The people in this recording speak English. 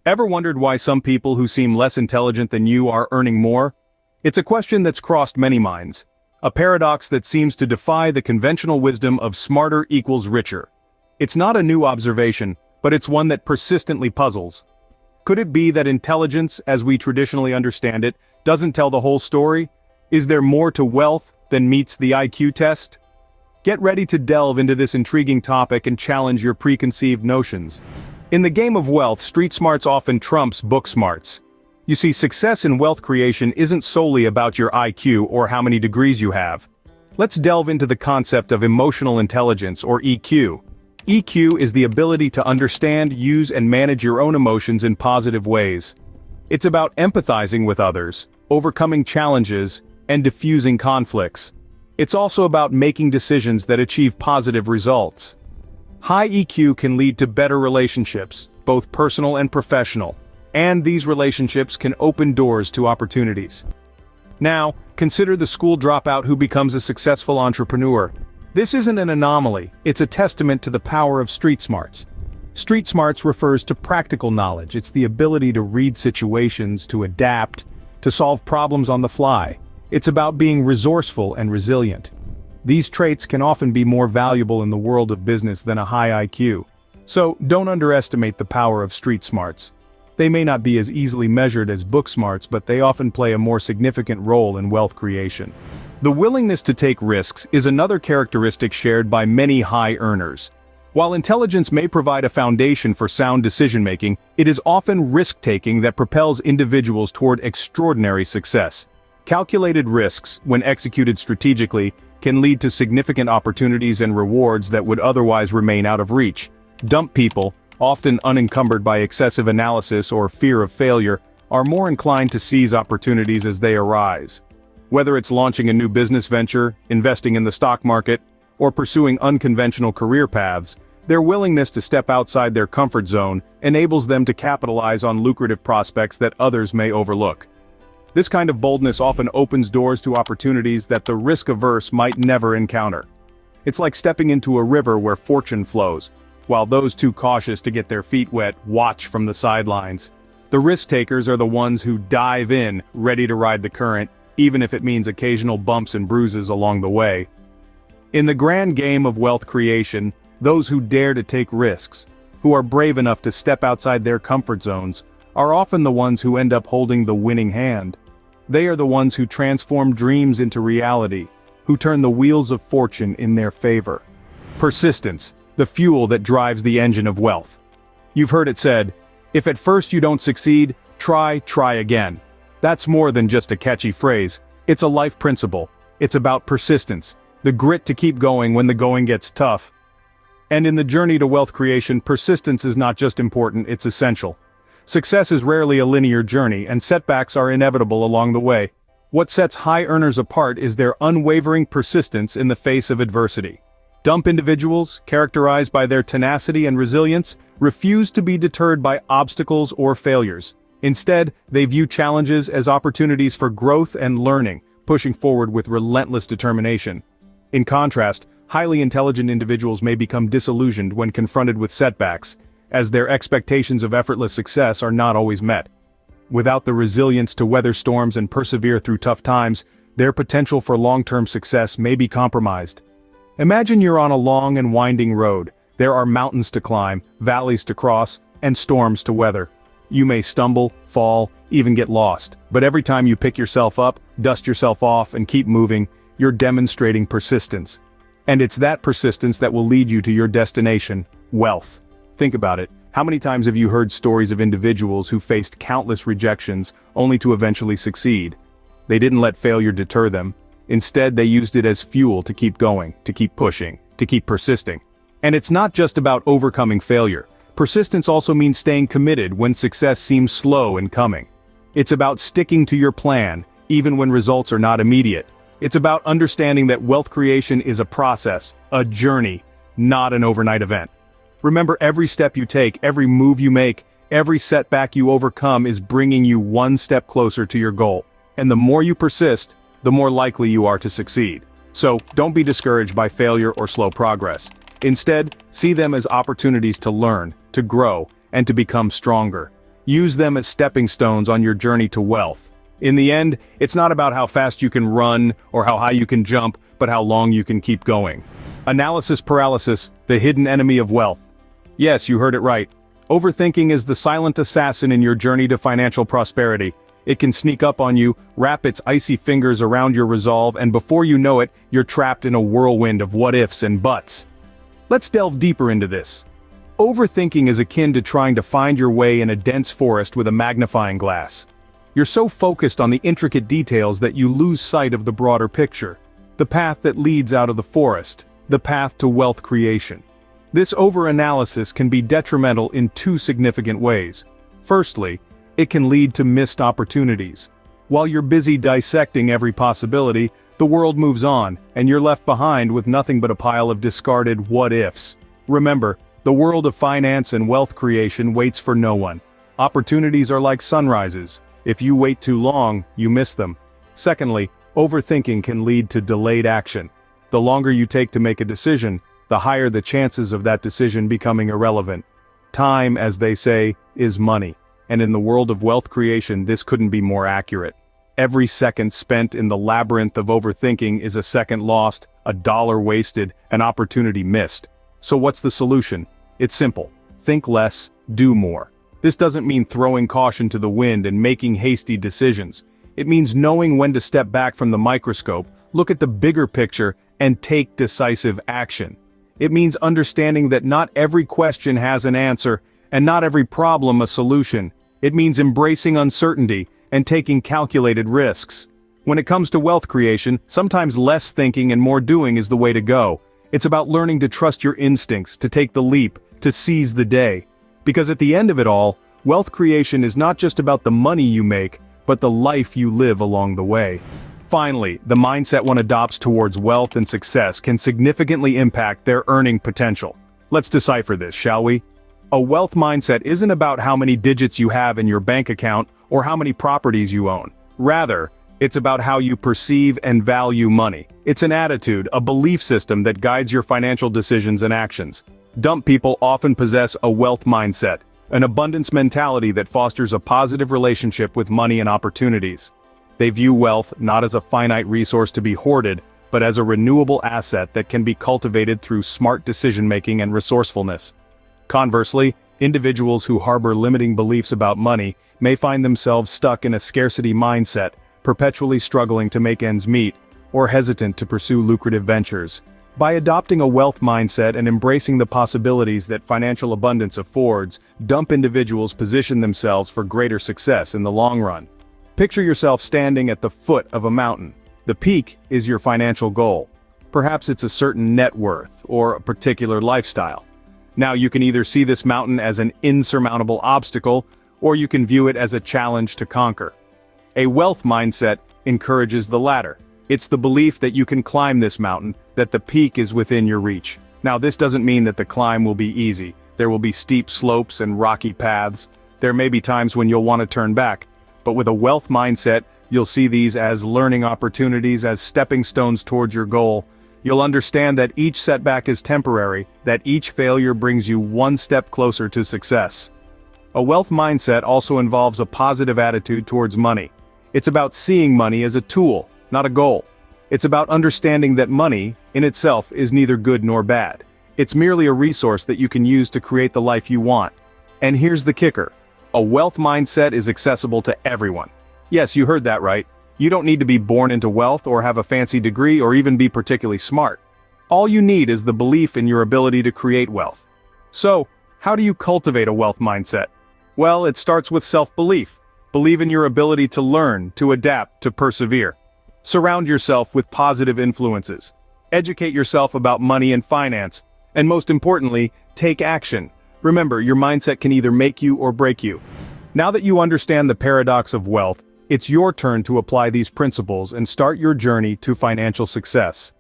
Ever wondered why some people who seem less intelligent than you are earning more? It's a question that's crossed many minds. A paradox that seems to defy the conventional wisdom of smarter equals richer. It's not a new observation, but it's one that persistently puzzles. Could it be that intelligence, as we traditionally understand it, doesn't tell the whole story? Is there more to wealth than meets the IQ test? Get ready to delve into this intriguing topic and challenge your preconceived notions. In the game of wealth, street smarts often trumps book smarts. You see, success in wealth creation isn't solely about your IQ or how many degrees you have. Let's delve into the concept of emotional intelligence, or EQ. EQ is the ability to understand, use, and manage your own emotions in positive ways. It's about empathizing with others, overcoming challenges, and diffusing conflicts. It's also about making decisions that achieve positive results. High EQ can lead to better relationships, both personal and professional, and these relationships can open doors to opportunities. Now, consider the school dropout who becomes a successful entrepreneur. This isn't an anomaly, it's a testament to the power of street smarts. Street smarts refers to practical knowledge. It's the ability to read situations, to adapt, to solve problems on the fly. It's about being resourceful and resilient. These traits can often be more valuable in the world of business than a high IQ. So, don't underestimate the power of street smarts. They may not be as easily measured as book smarts, but they often play a more significant role in wealth creation. The willingness to take risks is another characteristic shared by many high earners. While intelligence may provide a foundation for sound decision-making, it is often risk-taking that propels individuals toward extraordinary success. Calculated risks, when executed strategically, can lead to significant opportunities and rewards that would otherwise remain out of reach. Dumb people, often unencumbered by excessive analysis or fear of failure, are more inclined to seize opportunities as they arise. Whether it's launching a new business venture, investing in the stock market, or pursuing unconventional career paths, their willingness to step outside their comfort zone enables them to capitalize on lucrative prospects that others may overlook. This kind of boldness often opens doors to opportunities that the risk-averse might never encounter. It's like stepping into a river where fortune flows, while those too cautious to get their feet wet watch from the sidelines. The risk-takers are the ones who dive in, ready to ride the current, even if it means occasional bumps and bruises along the way. In the grand game of wealth creation, those who dare to take risks, who are brave enough to step outside their comfort zones, are often the ones who end up holding the winning hand. They are the ones who transform dreams into reality, who turn the wheels of fortune in their favor. Persistence, the fuel that drives the engine of wealth. You've heard it said, if at first you don't succeed, try again. That's more than just a catchy phrase, it's a life principle. It's about persistence, the grit to keep going when the going gets tough. And in the journey to wealth creation, persistence is not just important, it's essential. Success is rarely a linear journey, and setbacks are inevitable along the way. What sets high earners apart is their unwavering persistence in the face of adversity. Dumb individuals, characterized by their tenacity and resilience, refuse to be deterred by obstacles or failures. Instead, they view challenges as opportunities for growth and learning, pushing forward with relentless determination. In contrast, highly intelligent individuals may become disillusioned when confronted with setbacks, as their expectations of effortless success are not always met. Without the resilience to weather storms and persevere through tough times, their potential for long-term success may be compromised. Imagine you're on a long and winding road. There are mountains to climb, valleys to cross, and storms to weather. You may stumble, fall, even get lost, but every time you pick yourself up, dust yourself off, and keep moving, you're demonstrating persistence. And it's that persistence that will lead you to your destination, wealth. Think about it. How many times have you heard stories of individuals who faced countless rejections only to eventually succeed? They didn't let failure deter them. Instead, they used it as fuel to keep going, to keep pushing, to keep persisting. And it's not just about overcoming failure. Persistence also means staying committed when success seems slow in coming. It's about sticking to your plan, even when results are not immediate. It's about understanding that wealth creation is a process, a journey, not an overnight event. Remember, every step you take, every move you make, every setback you overcome is bringing you one step closer to your goal. And the more you persist, the more likely you are to succeed. So, don't be discouraged by failure or slow progress. Instead, see them as opportunities to learn, to grow, and to become stronger. Use them as stepping stones on your journey to wealth. In the end, it's not about how fast you can run or how high you can jump, but how long you can keep going. Analysis paralysis, the hidden enemy of wealth. Yes, you heard it right. Overthinking is the silent assassin in your journey to financial prosperity. It can sneak up on you, wrap its icy fingers around your resolve, and before you know it, you're trapped in a whirlwind of what-ifs and buts. Let's delve deeper into this. Overthinking is akin to trying to find your way in a dense forest with a magnifying glass. You're so focused on the intricate details that you lose sight of the broader picture. The path that leads out of the forest. The path to wealth creation. This overanalysis can be detrimental in two significant ways. Firstly, it can lead to missed opportunities. While you're busy dissecting every possibility, the world moves on, and you're left behind with nothing but a pile of discarded what-ifs. Remember, the world of finance and wealth creation waits for no one. Opportunities are like sunrises. If you wait too long, you miss them. Secondly, overthinking can lead to delayed action. The longer you take to make a decision, the higher the chances of that decision becoming irrelevant. Time, as they say, is money. And in the world of wealth creation, this couldn't be more accurate. Every second spent in the labyrinth of overthinking is a second lost, a dollar wasted, an opportunity missed. So what's the solution? It's simple. Think less, do more. This doesn't mean throwing caution to the wind and making hasty decisions. It means knowing when to step back from the microscope, look at the bigger picture, and take decisive action. It means understanding that not every question has an answer, and not every problem a solution. It means embracing uncertainty and taking calculated risks. When it comes to wealth creation, sometimes less thinking and more doing is the way to go. It's about learning to trust your instincts, to take the leap, to seize the day. Because at the end of it all, wealth creation is not just about the money you make, but the life you live along the way. Finally, the mindset one adopts towards wealth and success can significantly impact their earning potential. Let's decipher this, shall we? A wealth mindset isn't about how many digits you have in your bank account or how many properties you own. Rather, it's about how you perceive and value money. It's an attitude, a belief system that guides your financial decisions and actions. Dumb people often possess a wealth mindset, an abundance mentality that fosters a positive relationship with money and opportunities. They view wealth not as a finite resource to be hoarded, but as a renewable asset that can be cultivated through smart decision-making and resourcefulness. Conversely, individuals who harbor limiting beliefs about money may find themselves stuck in a scarcity mindset, perpetually struggling to make ends meet, or hesitant to pursue lucrative ventures. By adopting a wealth mindset and embracing the possibilities that financial abundance affords, dumb individuals position themselves for greater success in the long run. Picture yourself standing at the foot of a mountain. The peak is your financial goal. Perhaps it's a certain net worth or a particular lifestyle. Now you can either see this mountain as an insurmountable obstacle, or you can view it as a challenge to conquer. A wealth mindset encourages the latter. It's the belief that you can climb this mountain, that the peak is within your reach. Now this doesn't mean that the climb will be easy. There will be steep slopes and rocky paths. There may be times when you'll want to turn back. But with a wealth mindset, you'll see these as learning opportunities, as stepping stones towards your goal. You'll understand that each setback is temporary, that each failure brings you one step closer to success. A wealth mindset also involves a positive attitude towards money. It's about seeing money as a tool, not a goal. It's about understanding that money, in itself, is neither good nor bad. It's merely a resource that you can use to create the life you want. And here's the kicker. A wealth mindset is accessible to everyone. Yes, you heard that right. You don't need to be born into wealth or have a fancy degree or even be particularly smart. All you need is the belief in your ability to create wealth. So, how do you cultivate a wealth mindset? Well, it starts with self-belief. Believe in your ability to learn, to adapt, to persevere. Surround yourself with positive influences. Educate yourself about money and finance. And most importantly, take action. Remember, your mindset can either make you or break you. Now that you understand the paradox of wealth, it's your turn to apply these principles and start your journey to financial success.